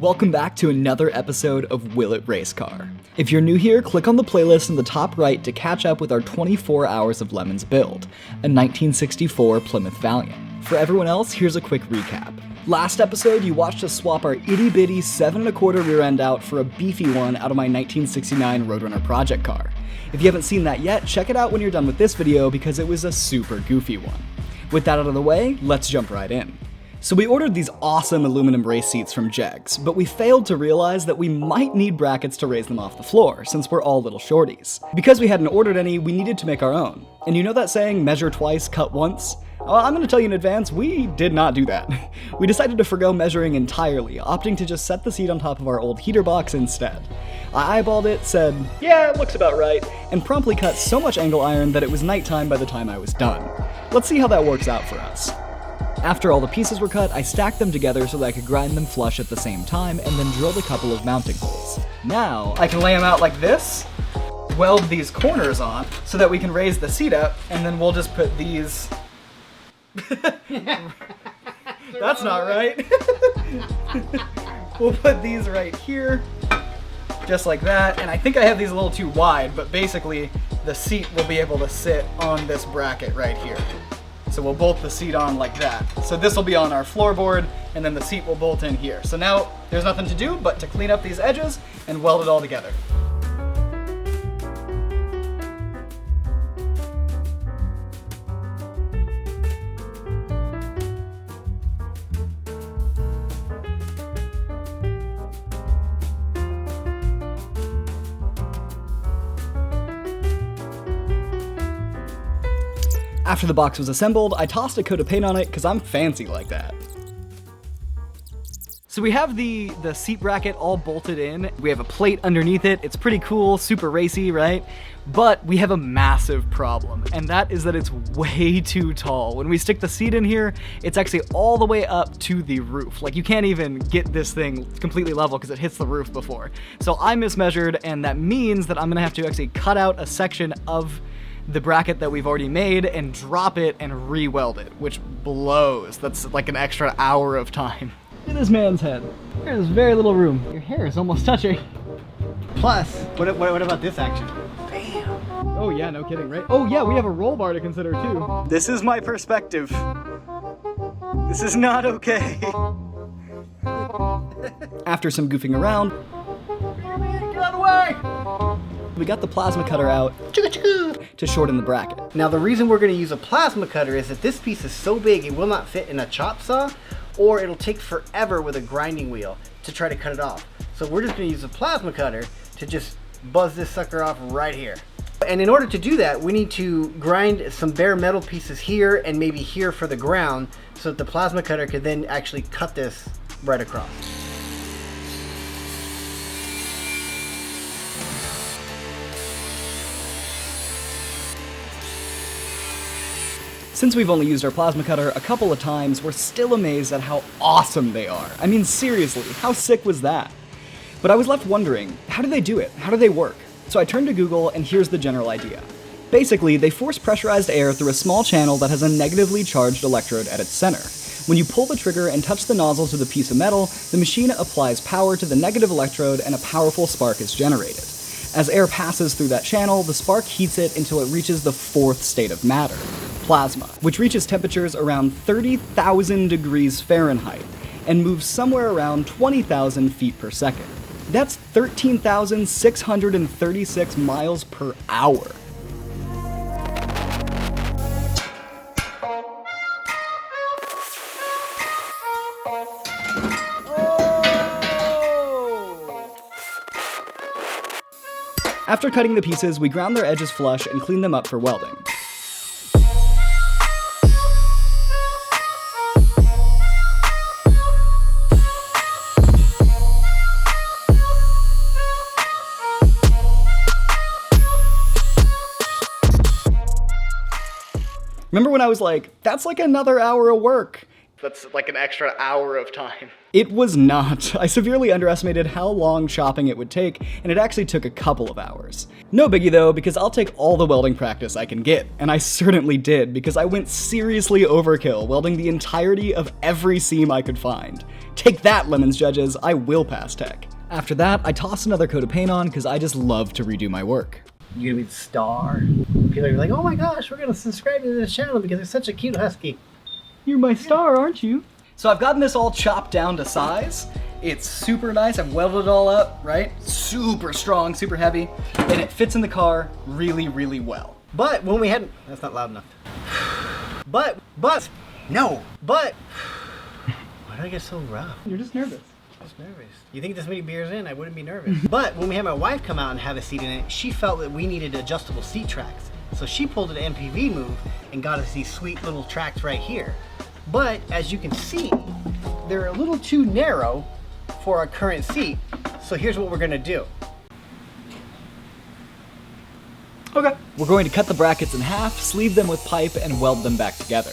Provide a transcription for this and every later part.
Welcome back to another episode of Will It Racecar. If you're new here, click on the playlist in the top right to catch up with our 24 Hours of Lemons build, a 1964 Plymouth Valiant. For everyone else, here's a quick recap. Last episode, you watched us swap our itty-bitty 7 1/4 rear end out for a beefy one out of my 1969 Roadrunner project car. If you haven't seen that yet, check it out when you're done with this video because it was a super goofy one. With that out of the way, let's jump right in. So we ordered these awesome aluminum race seats from Jegs, but we failed to realize that we might need brackets to raise them off the floor, since we're all little shorties. Because we hadn't ordered any, we needed to make our own. And you know that saying, measure twice, cut once? Well, I'm gonna tell you in advance, we did not do that. We decided to forgo measuring entirely, opting to just set the seat on top of our old heater box instead. I eyeballed it, said, yeah, it looks about right, and promptly cut so much angle iron that it was nighttime by the time I was done. Let's see how that works out for us. After all the pieces were cut, I stacked them together so that I could grind them flush at the same time and then drilled a couple of mounting holes. Now, I can lay them out like this, weld these corners on so that we can raise the seat up, and then we'll just put these... That's not right. We'll put these right here, just like that, and I think I have these a little too wide, but basically the seat will be able to sit on this bracket right here. So we'll bolt the seat on like that. So this will be on our floorboard, and then the seat will bolt in here. So now there's nothing to do but to clean up these edges and weld it all together. After the box was assembled, I tossed a coat of paint on it because I'm fancy like that. So we have the seat bracket all bolted in. We have a plate underneath it. It's pretty cool, super racy, right? But we have a massive problem, and that is that it's way too tall. When we stick the seat in here, it's actually all the way up to the roof. Like, you can't even get this thing completely level because it hits the roof before. So I mismeasured, and that means that I'm gonna have to actually cut out a section of the bracket that we've already made and drop it and re-weld it, which blows. That's like an extra hour of time. Look at this man's head. There's very little room. Your hair is almost touching. Plus, what about this action? Bam! Oh yeah, no kidding, right? Oh yeah, we have a roll bar to consider too. This is my perspective. This is not okay. After some goofing around, get out of the way! We got the plasma cutter out to shorten the bracket. Now the reason we're going to use a plasma cutter is that this piece is so big it will not fit in a chop saw, or it'll take forever with a grinding wheel to try to cut it off. So we're just going to use a plasma cutter to just buzz this sucker off right here. And in order to do that, we need to grind some bare metal pieces here and maybe here for the ground so that the plasma cutter could then actually cut this right across. Since we've only used our plasma cutter a couple of times, we're still amazed at how awesome they are. I mean, seriously, how sick was that? But I was left wondering, how do they do it? How do they work? So I turned to Google, and here's the general idea. Basically, they force pressurized air through a small channel that has a negatively charged electrode at its center. When you pull the trigger and touch the nozzle to the piece of metal, the machine applies power to the negative electrode and a powerful spark is generated. As air passes through that channel, the spark heats it until it reaches the fourth state of matter, plasma, which reaches temperatures around 30,000 degrees Fahrenheit and moves somewhere around 20,000 feet per second. That's 13,636 miles per hour. After cutting the pieces, we ground their edges flush and cleaned them up for welding. Remember when I was like, that's like another hour of work? That's like an extra hour of time. It was not. I severely underestimated how long chopping it would take, and it actually took a couple of hours. No biggie though, because I'll take all the welding practice I can get, and I certainly did, because I went seriously overkill, welding the entirety of every seam I could find. Take that, Lemons judges, I will pass tech. After that, I toss another coat of paint on because I just love to redo my work. You're gonna be the star. People are like, oh my gosh, we're gonna subscribe to this channel because it's such a cute husky. You're my star, aren't you? So I've gotten this all chopped down to size. It's super nice. I've welded it all up, right? Super strong, super heavy, and it fits in the car really, really well. But when we had, that's not loud enough. But, no, but, why did I get so rough? You're just nervous. I was nervous. You think this many beers in, I wouldn't be nervous. But when we had my wife come out and have a seat in it, she felt that we needed adjustable seat tracks. So she pulled an MPV move and got us these sweet little tracks right here. But as you can see, they're a little too narrow for our current seat. So here's what we're gonna do. Okay. We're going to cut the brackets in half, sleeve them with pipe, and weld them back together.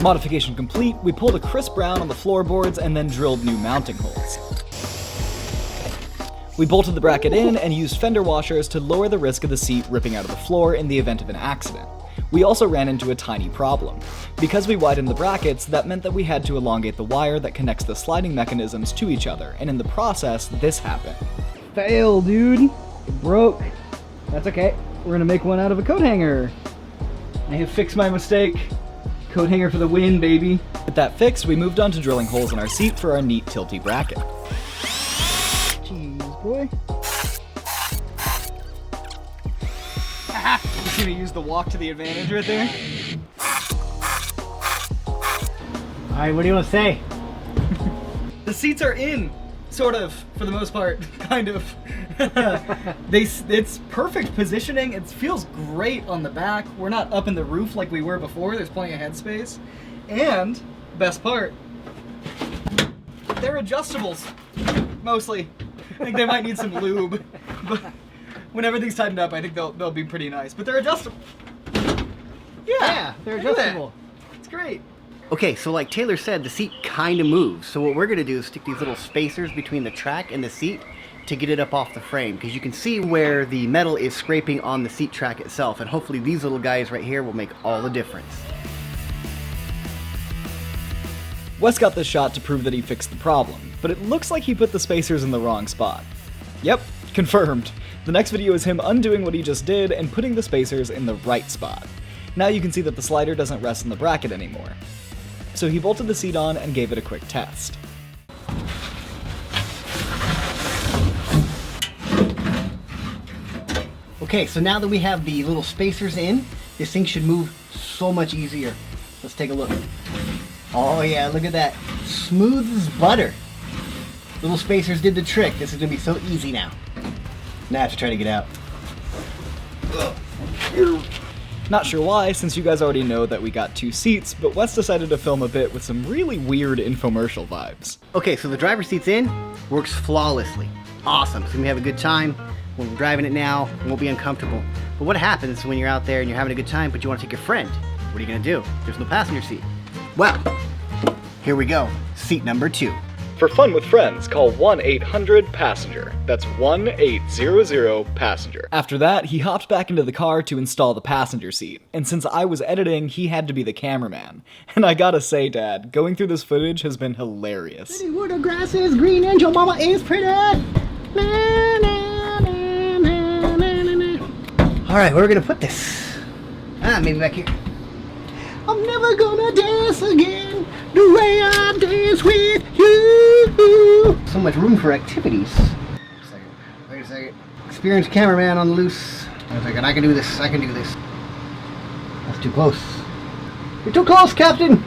Modification complete, we pulled a crisp round on the floorboards and then drilled new mounting holes. We bolted the bracket in and used fender washers to lower the risk of the seat ripping out of the floor in the event of an accident. We also ran into a tiny problem. Because we widened the brackets, that meant that we had to elongate the wire that connects the sliding mechanisms to each other, and in the process, this happened. Fail, dude. It broke. That's okay. We're gonna make one out of a coat hanger. I have fixed my mistake. Coat hanger for the win, baby. With that fixed, we moved on to drilling holes in our seat for our neat tilty bracket. Jeez, boy. Just gonna use the walk to the advantage right there. All right, what do you want to say? The seats are in, sort of, for the most part, kind of. It's perfect positioning. It feels great on the back. We're not up in the roof like we were before. There's plenty of headspace. And, best part, they're adjustables, mostly. I think they might need some lube, but when everything's tightened up, I think they'll be pretty nice. But they're adjustable. Yeah, they're adjustable. It's great. Okay, so like Taylor said, the seat kind of moves. So what we're gonna do is stick these little spacers between the track and the seat to get it up off the frame, because you can see where the metal is scraping on the seat track itself, and hopefully these little guys right here will make all the difference. Wes got this shot to prove that he fixed the problem, but it looks like he put the spacers in the wrong spot. Yep, confirmed. The next video is him undoing what he just did and putting the spacers in the right spot. Now you can see that the slider doesn't rest in the bracket anymore. So he bolted the seat on and gave it a quick test. Okay, so now that we have the little spacers in, this thing should move so much easier. Let's take a look. Oh yeah, look at that. Smooth as butter. Little spacers did the trick. This is gonna be so easy now. Now I have to try to get out. Not sure why, since you guys already know that we got two seats, but Wes decided to film a bit with some really weird infomercial vibes. Okay, so the driver's seat's in, works flawlessly. Awesome, so we have a good time. When we're driving it now, it won't be uncomfortable. But what happens when you're out there and you're having a good time, but you want to take your friend? What are you gonna do? There's no passenger seat. Well, here we go. Seat number 2. For fun with friends, call 1-800-PASSENGER. That's 1-800-PASSENGER. After that, he hopped back into the car to install the passenger seat. And since I was editing, he had to be the cameraman. And I gotta say, Dad, going through this footage has been hilarious. Pretty where the grass is green and your mama is pretty. Na, na, na, na, na, na, na. All right, where are we gonna put this? Maybe back here. I'm never gonna dance again the way I dance with you. So much room for activities. Wait a second. Experienced cameraman on the loose. I was like, I can do this, I can do this. That's too close. You're too close, Captain!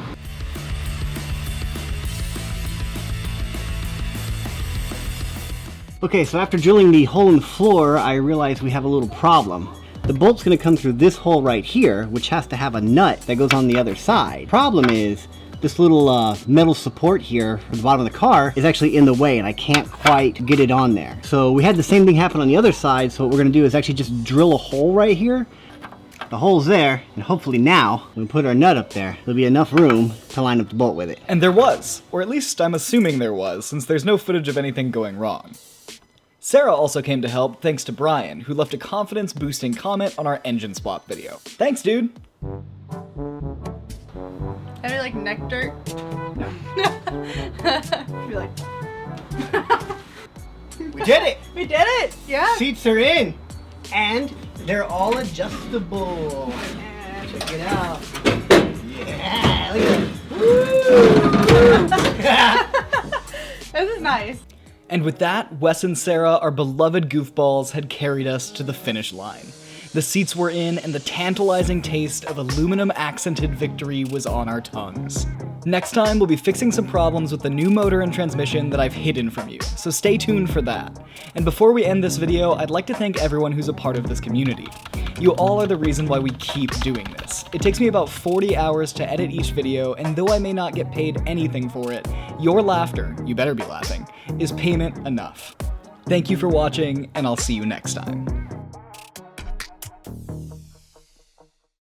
Okay, so after drilling the hole in the floor, I realized we have a little problem. The bolt's gonna come through this hole right here, which has to have a nut that goes on the other side. Problem is, this little metal support here at the bottom of the car is actually in the way and I can't quite get it on there. So we had the same thing happen on the other side, so what we're gonna do is actually just drill a hole right here. The hole's there, and hopefully now, when we put our nut up there, there'll be enough room to line up the bolt with it. And there was, or at least I'm assuming there was, since there's no footage of anything going wrong. Sarah also came to help thanks to Brian, who left a confidence-boosting comment on our engine swap video. Thanks, dude! Any like neck dirt? No. Be like, We did it! we did it! Yeah. Seats are in! And they're all adjustable. Check it out. Yeah, look at that. This is nice. And with that, Wes and Sarah, our beloved goofballs, had carried us to the finish line. The seats were in, and the tantalizing taste of aluminum-accented victory was on our tongues. Next time, we'll be fixing some problems with the new motor and transmission that I've hidden from you, so stay tuned for that. And before we end this video, I'd like to thank everyone who's a part of this community. You all are the reason why we keep doing this. It takes me about 40 hours to edit each video, and though I may not get paid anything for it, your laughter, you better be laughing, is payment enough. Thank you for watching, and I'll see you next time.